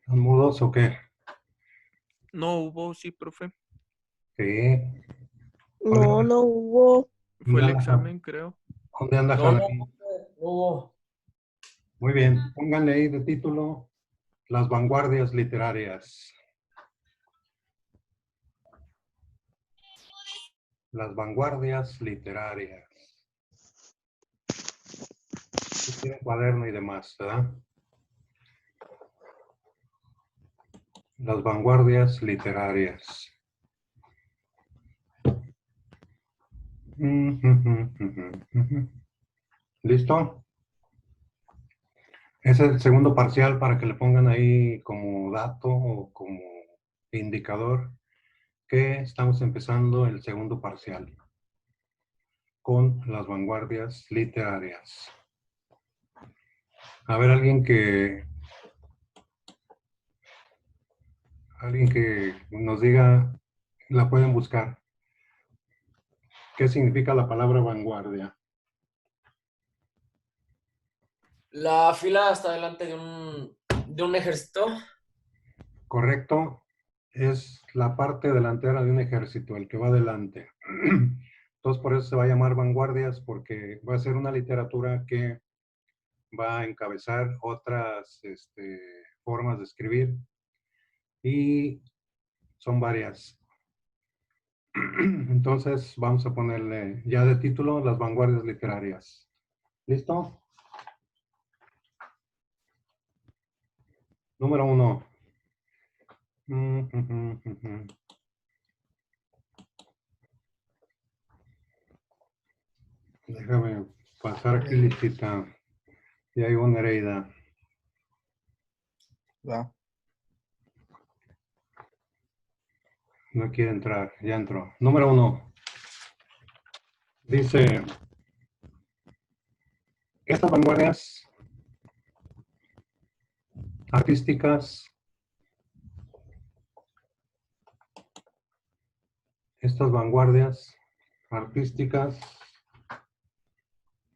¿Son mudos o qué? No hubo, sí, profe. Sí. ¿Dónde No, no hubo. Fue dónde el anda, examen, creo. dónde anda No, no, Hanai? no hubo. Muy bien, pónganle ahí de título Las vanguardias literarias. Las vanguardias literarias. Aquí tiene cuaderno y demás, ¿verdad? Las vanguardias literarias. ¿Listo? Es el segundo parcial para que le pongan ahí como dato o como indicador que estamos empezando el segundo parcial con las vanguardias literarias. A ver, alguien que nos diga, la pueden buscar. ¿Qué significa la palabra vanguardia? La fila está delante de un ejército. Correcto, es la parte delantera de un ejército, el que va adelante. Entonces, por eso se va a llamar vanguardias, porque va a ser una literatura que va a encabezar otras formas de escribir y son varias. Entonces, vamos a ponerle ya de título las vanguardias literarias. ¿Listo? Número 1. Déjame pasar aquí listita. Y hay una Nereida. Va. No quiere entrar, ya entró. Número 1. Dice, estas vanguardias artísticas,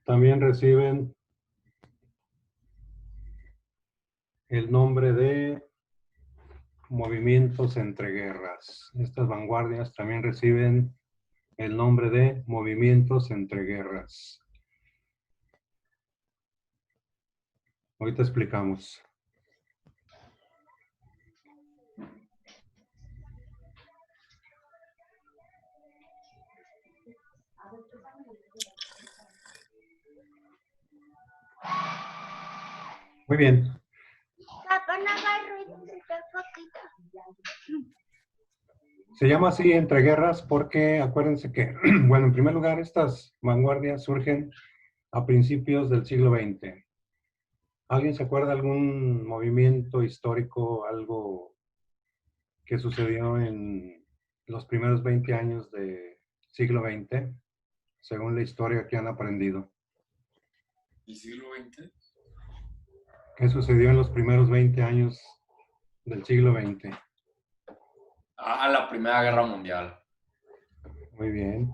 también reciben el nombre de movimientos entre guerras. Estas vanguardias también reciben el nombre de movimientos entre guerras. Ahorita explicamos. Muy bien. Se llama así entre guerras porque acuérdense que, bueno, en primer lugar, estas vanguardias surgen a principios del siglo XX. ¿Alguien se acuerda de algún movimiento histórico, algo que sucedió en los primeros 20 años del siglo XX, según la historia que han aprendido? ¿El siglo XX? ¿Qué sucedió en los primeros 20 años del siglo XX? La Primera Guerra Mundial. Muy bien.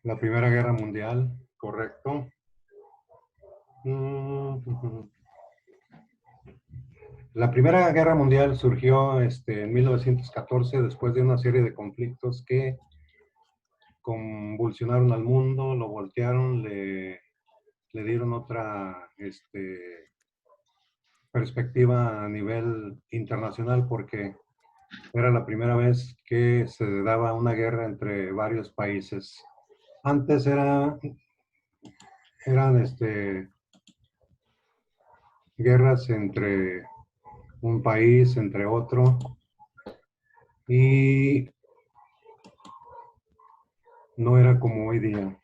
La Primera Guerra Mundial, correcto. La Primera Guerra Mundial surgió en 1914 después de una serie de conflictos que convulsionaron al mundo, lo voltearon, le dieron otra perspectiva a nivel internacional porque era la primera vez que se daba una guerra entre varios países. Antes eran guerras entre un país, entre otro, y no era como hoy día.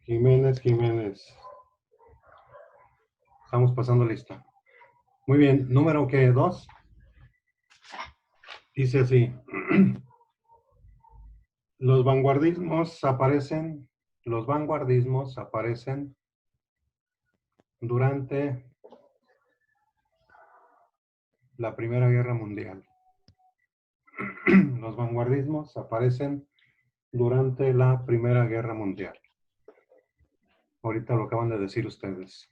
Jiménez. Estamos pasando lista. Muy bien, número que 2. Dice así. Los vanguardismos aparecen durante la Primera Guerra Mundial. Los vanguardismos aparecen durante la Primera Guerra Mundial. Ahorita lo acaban de decir ustedes.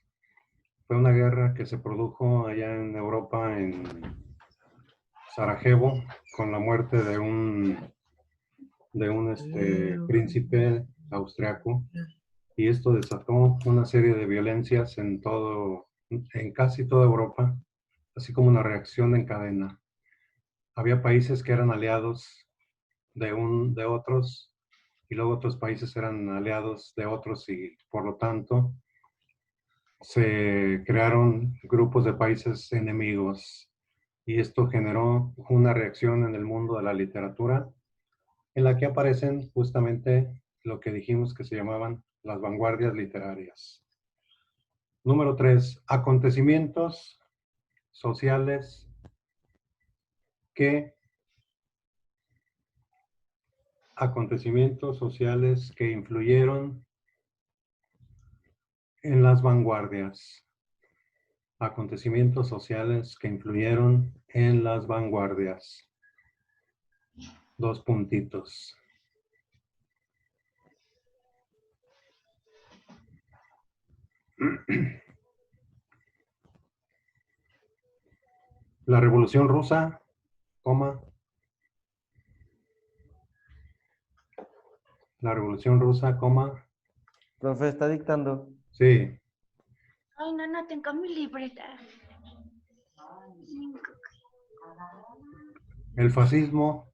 Fue una guerra que se produjo allá en Europa, en Sarajevo, con la muerte de un príncipe austriaco, y esto desató una serie de violencias en casi toda Europa, así como una reacción en cadena. Había países que eran aliados de otros, y luego otros países eran aliados de otros, y por lo tanto se crearon grupos de países enemigos, y esto generó una reacción en el mundo de la literatura, en la que aparecen justamente lo que dijimos que se llamaban las vanguardias literarias. Número 3, acontecimientos sociales que influyeron en las vanguardias. Acontecimientos sociales que influyeron en las vanguardias. 2 puntitos. La Revolución Rusa, coma. La Revolución Rusa, coma. Profe, está dictando. Sí. Ay, no, no tengo mi libreta. El fascismo,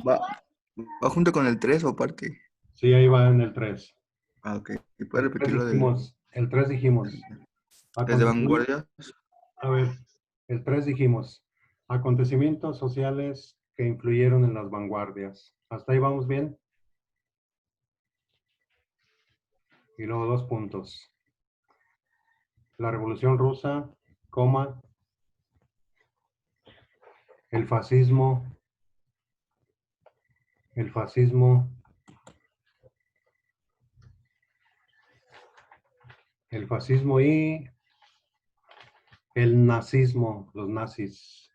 ¿Va junto con el 3 o aparte? sí, ahí va en el 3. Ah, ok. ¿Y puede repetirlo del El 3 dijimos. desde vanguardia? A ver, el 3 dijimos. Acontecimientos sociales que influyeron en las vanguardias. ¿Hasta ahí vamos bien? Y luego 2 puntos. La Revolución Rusa, coma. El fascismo y el nazismo, los nazis.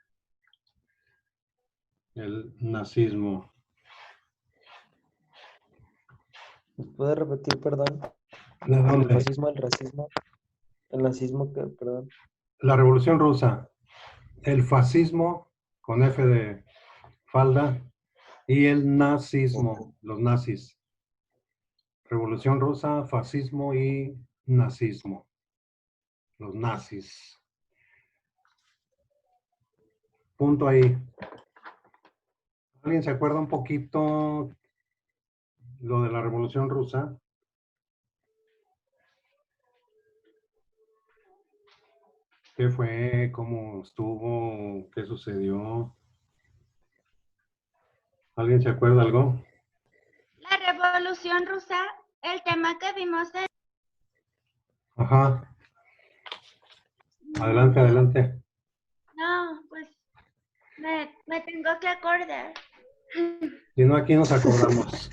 El nazismo. ¿Puede repetir, perdón? ¿De El dónde? fascismo, el racismo. El nazismo, perdón. La Revolución Rusa, el fascismo, con F de falda, y el nazismo, los nazis. Revolución Rusa, fascismo y nazismo. Los nazis. Punto ahí. ¿Alguien se acuerda un poquito lo de la Revolución Rusa? ¿Qué fue? ¿Cómo estuvo? ¿Qué sucedió? ¿Alguien se acuerda algo? La Revolución Rusa, el tema que vimos en... Ajá. Adelante, adelante. No, pues me tengo que acordar. Si no, aquí nos acordamos.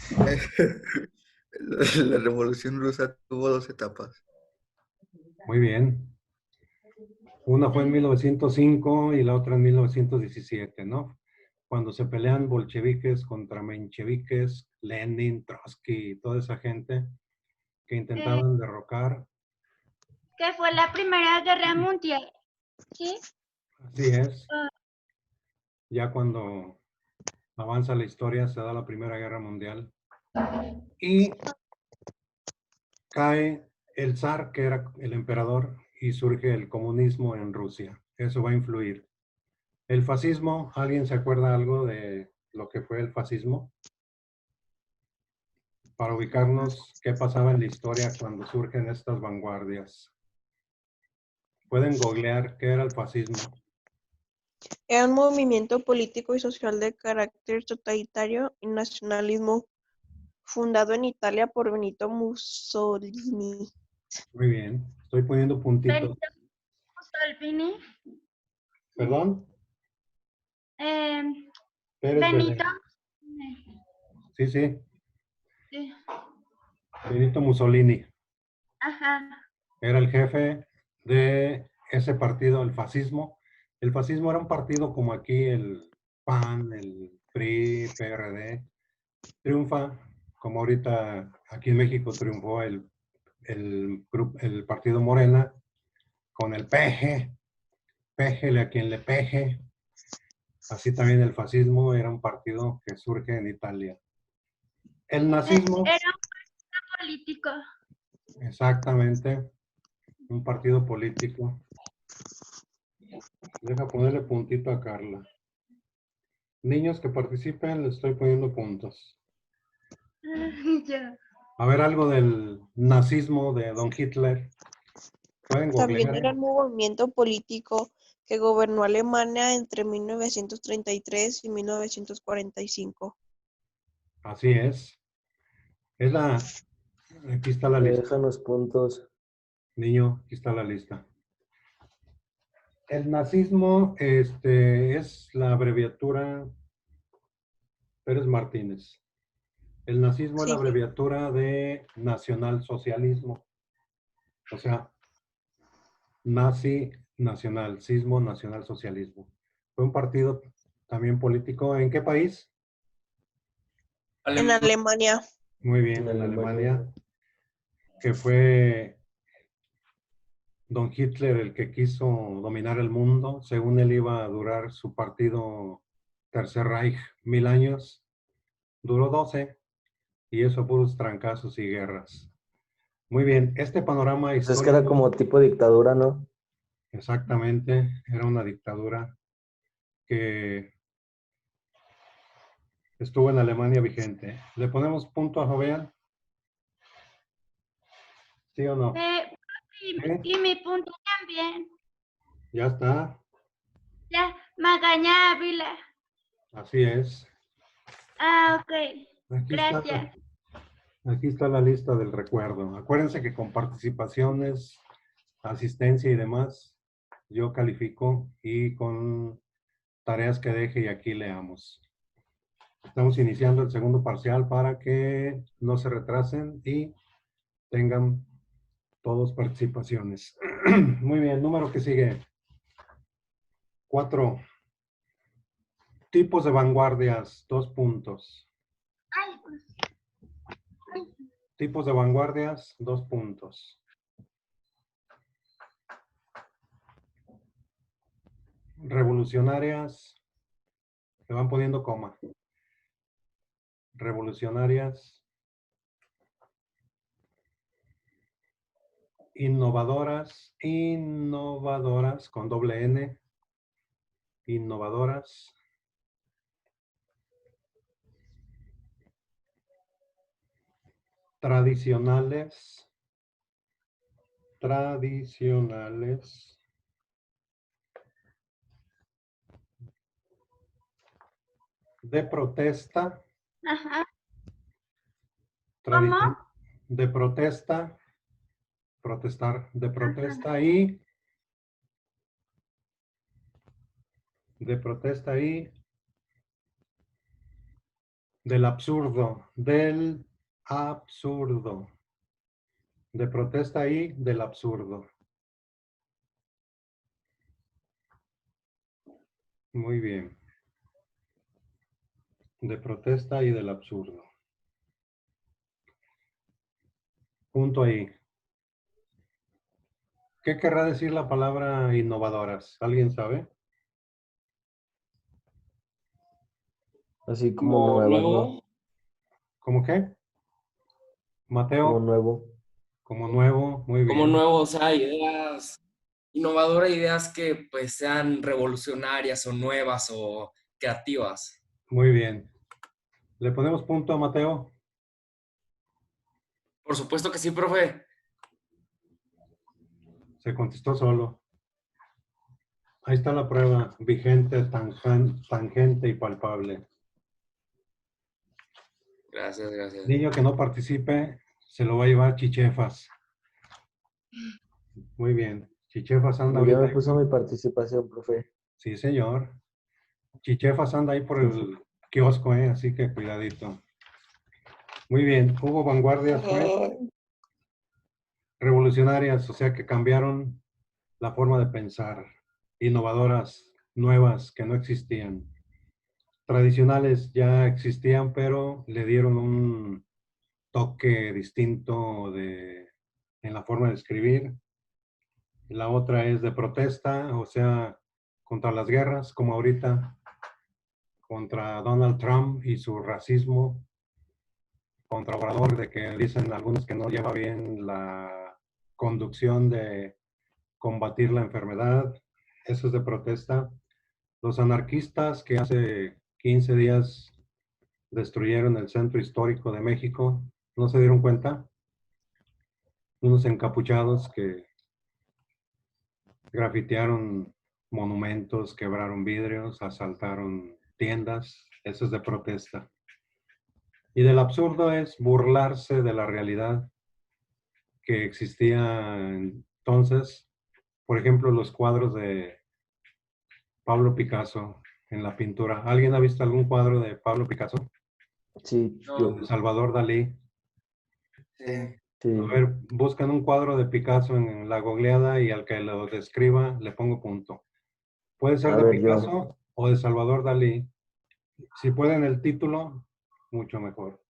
La Revolución Rusa tuvo 2 etapas. Muy bien. Una fue en 1905 y la otra en 1917, ¿no? Cuando se pelean bolcheviques contra mencheviques, Lenin, Trotsky y toda esa gente que intentaban derrocar. Que fue la Primera Guerra Mundial. ¿Sí? Así es. Ya cuando avanza la historia se da la Primera Guerra Mundial. Y cae el zar, que era el emperador, y surge el comunismo en Rusia. Eso va a influir. El fascismo, ¿alguien se acuerda algo de lo que fue el fascismo? Para ubicarnos, ¿qué pasaba en la historia cuando surgen estas vanguardias? Pueden googlear qué era el fascismo. Era un movimiento político y social de carácter totalitario y nacionalismo fundado en Italia por Benito Mussolini. Muy bien, estoy poniendo puntitos. Benito Mussolini. ¿Perdón? Pérez Benito. Belén. Sí, sí, Sí. Benito Mussolini. Ajá. Era el jefe de ese partido, el fascismo. El fascismo era un partido como aquí el PAN, el PRI, PRD. Triunfa, como ahorita aquí en México triunfó el partido Morena, con el peje, péjele a quien le peje. Así también el fascismo era un partido que surge en Italia. El nazismo, Era un partido político. exactamente, un partido político. Deja ponerle puntito a Carla. Niños que participen, les estoy poniendo puntos. Ya. A ver, algo del nazismo de Don Hitler. Pueden También googlear, era un movimiento político que gobernó Alemania entre 1933 y 1945. Así es. Es la... Aquí está la Me lista. dejan los puntos. Niño, aquí está la lista. El nazismo es la abreviatura Pérez Martínez. El nazismo es la Sí. abreviatura de nacionalsocialismo. O sea, nazi, nacional, sismo, nacionalsocialismo. Fue un partido también político. ¿En qué país? En Alemania. Muy bien, en Alemania. Que fue Don Hitler el que quiso dominar el mundo. Según él iba a durar su partido Tercer Reich 1000 años. Duró 12 y eso puros trancazos y guerras. Muy bien, este panorama Pues es que histórico, era como tipo dictadura, ¿no? exactamente, era una dictadura que estuvo en Alemania vigente. ¿Le ponemos punto a Jovean? ¿Sí o no? Y mi punto también. Ya está, Ya, Magaña Ávila. así es. Ah, ok. Aquí Gracias. aquí está la lista del recuerdo. Acuérdense que con participaciones, asistencia y demás, yo califico y con tareas que deje y aquí leamos. Estamos iniciando el segundo parcial para que no se retrasen y tengan todos participaciones. Muy bien, número que sigue. 4. Tipos de vanguardias, 2 puntos. Ay, pues. Tipos de vanguardias, 2 puntos. Revolucionarias, le van poniendo coma. Revolucionarias. Innovadoras, innovadoras con doble N. Innovadoras. Tradicionales. Tradicionales. De protesta. Ajá. Tradición ¿Cómo? de protesta. Protestar. De protesta Ajá. y. De protesta y. Del absurdo. Del absurdo. De protesta y del absurdo. Muy bien. De protesta y del absurdo. Punto ahí. ¿Qué querrá decir la palabra innovadoras? ¿Alguien sabe? Así como Como nuevas, ¿no? nuevo. ¿Cómo qué? Mateo, Como nuevo. como nuevo, muy Como bien. nuevo, o sea, ideas innovadoras, ideas que pues sean revolucionarias o nuevas o creativas. Muy bien. ¿Le ponemos punto a Mateo? Por supuesto que sí, profe. Se contestó solo. Ahí está la prueba. Vigente, tangente y palpable. Gracias, gracias. Niño que no participe, se lo va a llevar Chichefas. Muy bien. Chichefas anda Ya me ahorita. puso mi participación, profe. Sí, señor. Chichefas anda ahí por el kiosco, así que cuidadito. Muy bien. Hubo vanguardias, fue revolucionarias, o sea que cambiaron la forma de pensar. Innovadoras, nuevas, que no existían. Tradicionales ya existían, pero le dieron un toque distinto en la forma de escribir. La otra es de protesta, o sea, contra las guerras, como ahorita, contra Donald Trump y su racismo, contra Obrador, de que dicen algunos que no lleva bien la conducción de combatir la enfermedad. Eso es de protesta. Los anarquistas que hace 15 días destruyeron el centro histórico de México, ¿no se dieron cuenta? Unos encapuchados que grafitearon monumentos, quebraron vidrios, asaltaron tiendas. Eso es de protesta. Y del absurdo es burlarse de la realidad que existía entonces. Por ejemplo, los cuadros de Pablo Picasso en la pintura. ¿Alguien ha visto algún cuadro de Pablo Picasso? Sí, No. yo. Salvador Dalí. Sí. Sí. A ver, buscan un cuadro de Picasso en la googleada y al que lo describa le pongo punto. Puede ser A de ver, Picasso o de Salvador Dalí. Si pueden el título, mucho mejor.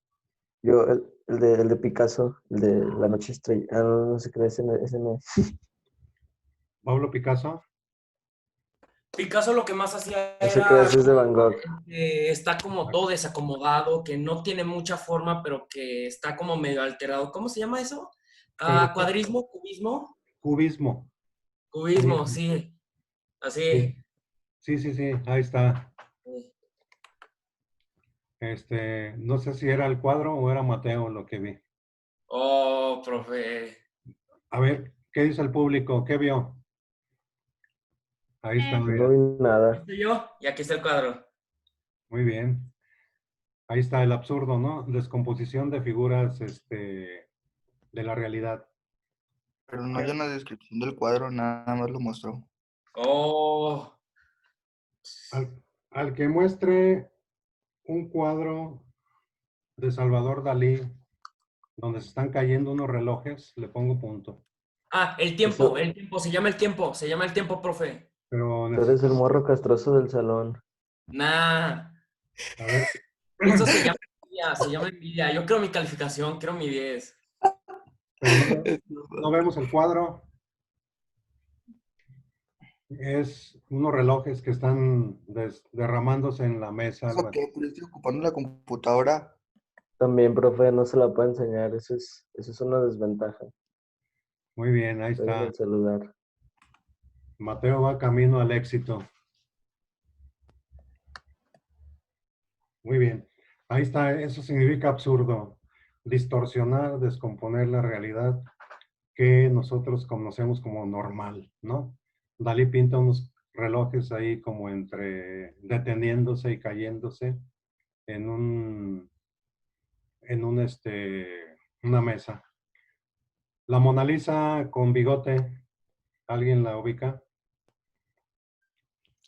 Yo, el de Picasso, el de La Noche Estrella. Ah, no, no sé qué ese no es. Pablo Picasso. Picasso lo que más hacía No sé qué era es de Van Gogh. que está como todo desacomodado, que no tiene mucha forma, pero que está como medio alterado. ¿Cómo se llama eso? ¿Cuadrismo? ¿Cubismo? Cubismo. Cubismo, sí. Así. Sí, sí, sí, ahí está. No sé si era el cuadro o era Mateo lo que vi. Oh, profe. A ver, ¿qué dice el público? ¿Qué vio? Ahí está, Pues mira. no vi nada. ¿Viste yo? Y aquí está el cuadro. Muy bien. Ahí está el absurdo, ¿no? Descomposición de figuras, de la realidad. Pero no hay una descripción del cuadro, nada más lo mostró. Oh. Al que muestre un cuadro de Salvador Dalí donde se están cayendo unos relojes, le pongo punto. Ah, Eso, el tiempo, se llama el tiempo, profe. Pero tú eres el morro castroso del salón. Nah, a ver, eso se llama envidia. Yo quiero mi calificación, quiero mi 10. pero no vemos el cuadro. Es unos relojes que están derramándose en la mesa. ¿Por qué? Pues estoy ocupando la computadora. También, profe, no se la puede enseñar. Eso es una desventaja. Muy bien, ahí Estoy en está. el celular. Mateo va camino al éxito. Muy bien. Ahí está. Eso significa absurdo. Distorsionar, descomponer la realidad que nosotros conocemos como normal, ¿no? Dalí pinta unos relojes ahí como entre deteniéndose y cayéndose en una mesa. La Mona Lisa con bigote, ¿alguien la ubica?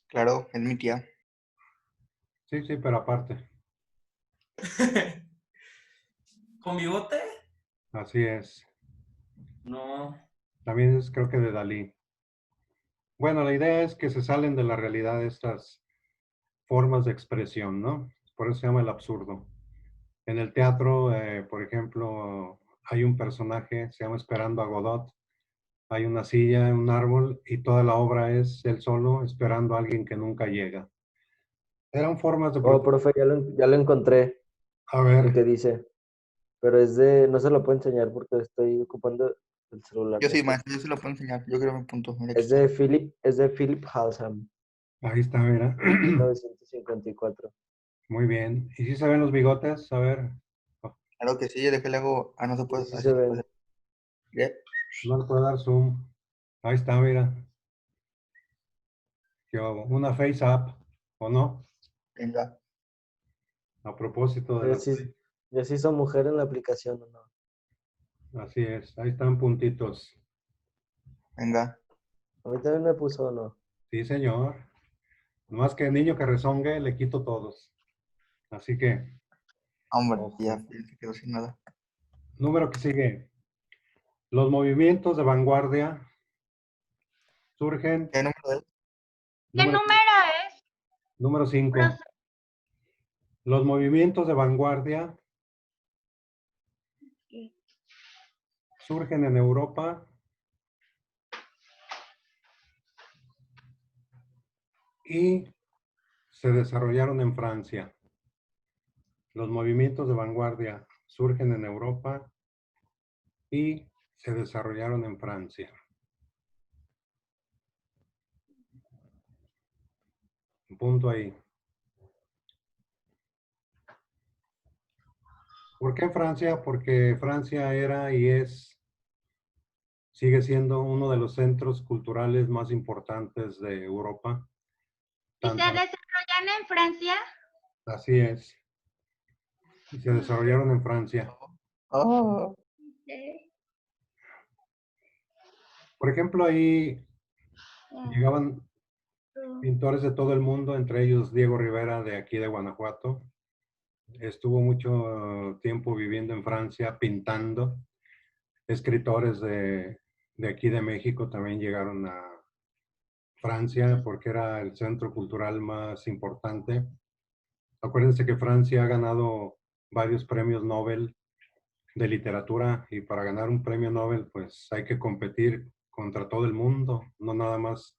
Claro, es mi tía. Sí, sí, pero aparte. ¿Con bigote? Así es. No. También es creo que de Dalí. Bueno, la idea es que se salen de la realidad estas formas de expresión, ¿no? Por eso se llama el absurdo. En el teatro, por ejemplo, hay un personaje, se llama Esperando a Godot. Hay una silla, un árbol, y toda la obra es él solo esperando a alguien que nunca llega. Eran formas de Oh, protesta. profe, ya lo encontré. A El que ver, dice. Pero no se lo puedo enseñar porque estoy ocupando el celular. Yo sí, profe. maestro, yo sí lo puedo enseñar. Yo quiero mi punto. Mira, aquí Es está. de Philip Halsam, ahí está, mira. 1954. Muy bien. ¿Y si se ven los bigotes? A ver, Claro que sí, déjale hago. Ah, no se puede. Sí Así se se puede. ven. Ya. no le puedo dar zoom. Ahí está, mira. ¿Qué hago? Una face up, ¿o no? Venga, A propósito de Yo las... sí, yo sí soy mujer en la aplicación, ¿o no? Así es, ahí están puntitos. venga. A mí también me puso, ¿o no? Sí, señor. Más que niño que rezongue, le quito todos. Así que, Hombre, Ojo. ya se quedó sin nada. número que sigue. Los movimientos de vanguardia surgen. ¿Qué número es? ¿Qué Número número es? Número 5. Profe, Los movimientos de vanguardia surgen en Europa y se desarrollaron en Francia. Los movimientos de vanguardia surgen en Europa y se desarrollaron en Francia. Un punto ahí. ¿Por qué en Francia? Porque Francia era y sigue siendo uno de los centros culturales más importantes de Europa. ¿Y se Tanto, desarrollan en Francia? así es. Y se desarrollaron en Francia. Ah, Sí. Por ejemplo, ahí llegaban pintores de todo el mundo, entre ellos Diego Rivera de aquí de Guanajuato. Estuvo mucho tiempo viviendo en Francia pintando. Escritores de aquí de México también llegaron a Francia porque era el centro cultural más importante. Acuérdense que Francia ha ganado varios premios Nobel de literatura y para ganar un premio Nobel pues hay que competir contra todo el mundo, no nada más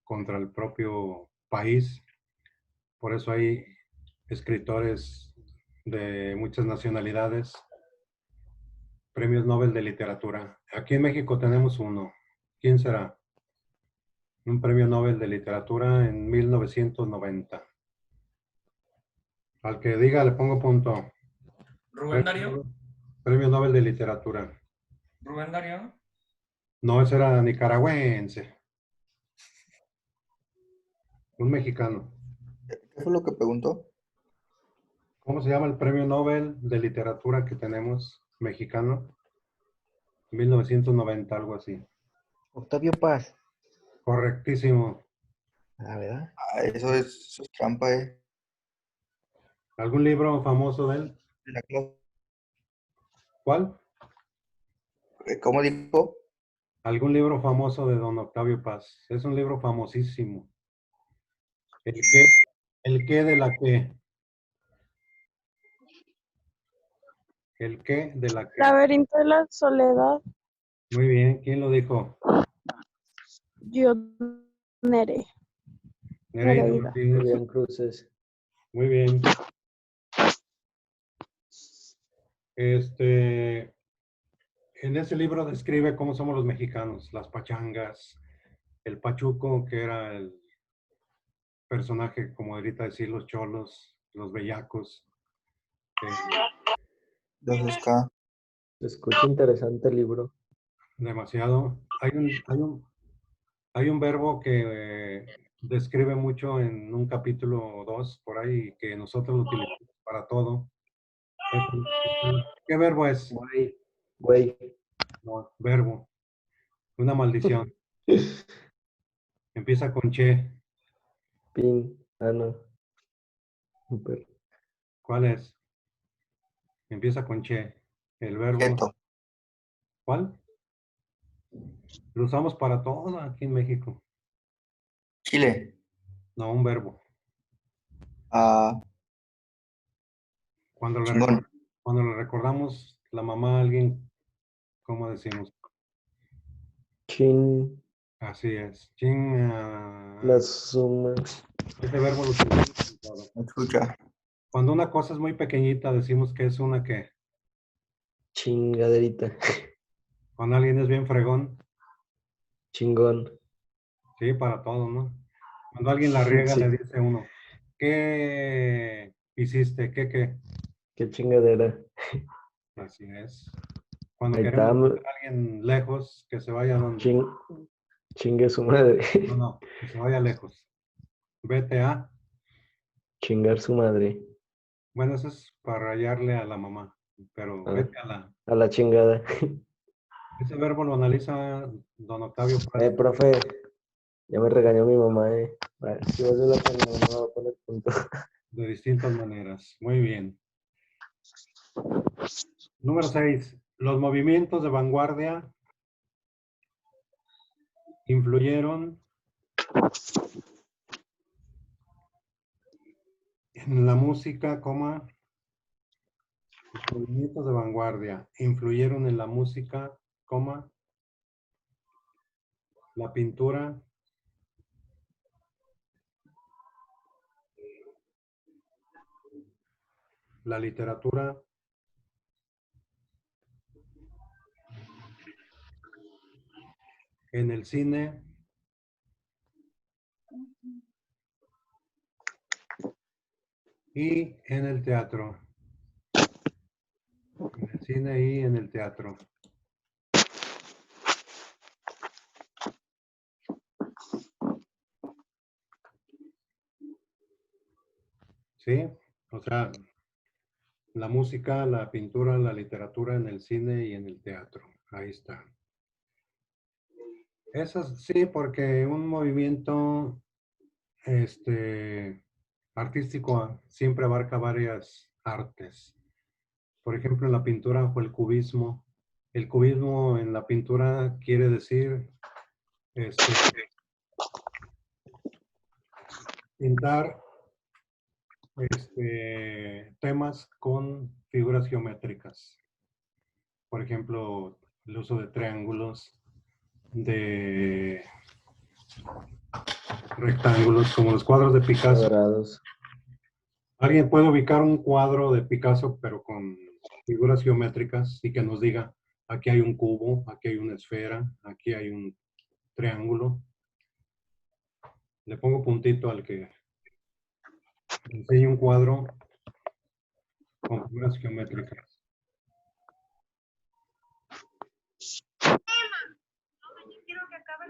contra el propio país. Por eso hay escritores de muchas nacionalidades, premios Nobel de literatura. Aquí en México tenemos uno. ¿Quién será? Un premio Nobel de literatura en 1990. Al que diga le pongo punto. Rubén Darío. Premio Nobel de literatura. Rubén Darío. No, ese era nicaragüense. Un mexicano. ¿qué fue lo que preguntó? ¿Cómo se llama el premio Nobel de literatura que tenemos mexicano? 1990, algo así. Octavio Paz. Correctísimo. Ah, ¿verdad? Ah, eso es trampa, ¿Algún libro famoso de él? de la clase. ¿Cuál? ¿Cómo dijo? ¿Algún libro famoso de don Octavio Paz? Es un libro famosísimo. ¿El qué de la qué? ¿El qué de la qué? Laberinto de la soledad, Muy bien, ¿quién lo dijo? yo Nere. Nereida Nereida. Martínez. Julián Cruces. Muy bien. En ese libro describe cómo somos los mexicanos, las pachangas, el pachuco, que era el personaje, como ahorita decir, los cholos, los bellacos. Los Ska. Se escucha interesante el libro. Demasiado. Hay un verbo que describe mucho en un capítulo o dos, por ahí, que nosotros lo utilizamos para todo. ¿Qué verbo es? Güey. Güey. No, verbo. Una maldición. Empieza con che. Pin. Ah, no. Super. ¿Cuál es? Empieza con che. El verbo. Quieto. ¿Cuál? Lo usamos para todo aquí en México. Chile. No, un verbo. Ah, Cuando chingón. cuando le recordamos la mamá a alguien, ¿cómo decimos? Chin. Así es. Ching. La suma. Ese verbo lo utilizamos en todo. ¿Me escucha? Cuando una cosa es muy pequeñita, decimos que es una que. Chingaderita. Cuando alguien es bien fregón, Chingón. sí, para todo, ¿no? Cuando alguien la riega, Sí. le dice uno, ¿qué hiciste? ¿Qué? Qué chingadera. Así es. Cuando Ahí queremos está. mandar a alguien lejos, que se vaya donde. Chingue su madre. No, que se vaya lejos. Vete a. Chingar su madre. Bueno, eso es para rayarle a la mamá, pero Ah. vete a la. A la chingada. Ese verbo lo analiza don Octavio Paz Profe. Ya me regañó mi mamá, Si vas a la con mi mamá, va a poner punto. de distintas maneras. Muy bien. Número 6. Los movimientos de vanguardia influyeron en la música, coma. Los movimientos de vanguardia influyeron en la música, coma, la pintura, la literatura. En el cine. Y en el teatro. En el cine y en el teatro. ¿Sí? O sea, la música, la pintura, la literatura en el cine y en el teatro. Ahí está. Eso sí, porque un movimiento artístico siempre abarca varias artes. Por ejemplo, en la pintura fue el cubismo. El cubismo en la pintura quiere decir pintar temas con figuras geométricas. Por ejemplo, el uso de triángulos, de rectángulos, como los cuadros de Picasso. Cuadrados. ¿Alguien puede ubicar un cuadro de Picasso, pero con figuras geométricas y que nos diga, aquí hay un cubo, aquí hay una esfera, aquí hay un triángulo? Le pongo puntito al que enseñe un cuadro con figuras geométricas.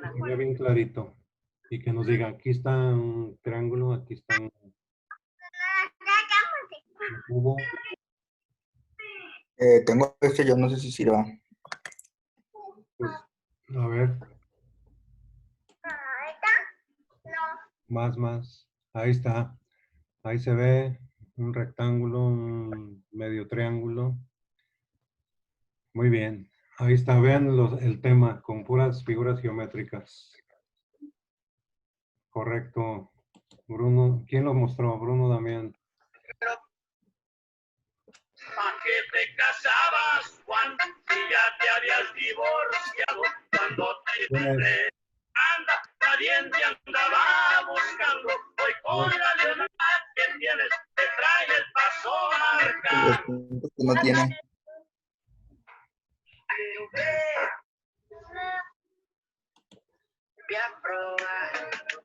Que se vea bien clarito. Y que nos diga, aquí está un triángulo, aquí está un cubo. Tengo yo no sé si sirva. Pues, a ver. Más. Ahí está. Ahí se ve un rectángulo, un medio triángulo. Muy bien. Ahí está. Vean el tema con puras figuras geométricas. Correcto. Bruno. ¿Quién lo mostró? Bruno Damián. ¿A qué te casabas, Juan? Si ya te habías divorciado. Cuando te enteré, anda, pariente andaba buscando. Hoy con la lealtad que tienes, te trae el paso marcado. Los puntos que no tiene. Pero ve, voy a probar.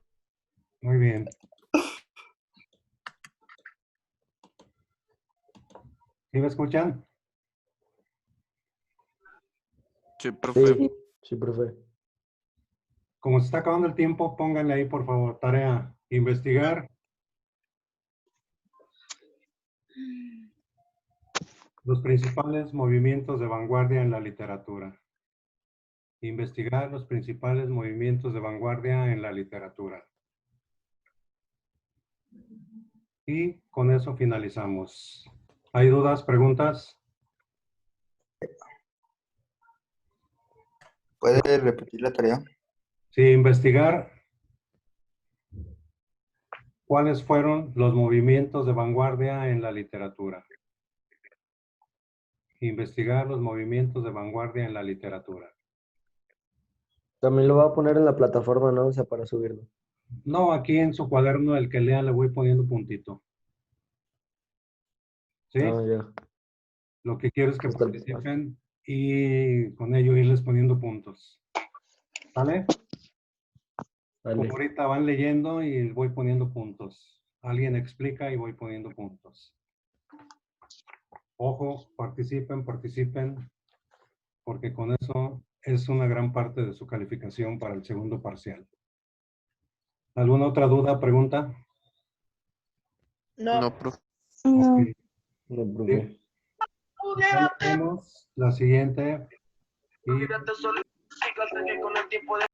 Muy bien. ¿Sí me escuchan? Sí, profe. Sí, profe. Como se está acabando el tiempo, pónganle ahí, por favor, tarea. Investigar los principales movimientos de vanguardia en la literatura. Investigar los principales movimientos de vanguardia en la literatura. Y con eso finalizamos. ¿Hay dudas, preguntas? ¿Puede repetir la tarea? Sí, investigar cuáles fueron los movimientos de vanguardia en la literatura. Investigar los movimientos de vanguardia en la literatura. También lo va a poner en la plataforma, ¿no? O sea, para subirlo. No, aquí en su cuaderno, el que lea, le voy poniendo puntito. ¿Sí? Ah, ya. Lo que quiero es que Está participen y con ello irles poniendo puntos. ¿Vale? Vale. Como ahorita van leyendo y voy poniendo puntos. Alguien explica y voy poniendo puntos. Ojo, participen, porque con eso es una gran parte de su calificación para el segundo parcial. ¿Alguna otra duda, pregunta? No. profe. Ok. No, profe. Sí. Ahí tenemos la siguiente. Y Fíjate, solo que con el tiempo de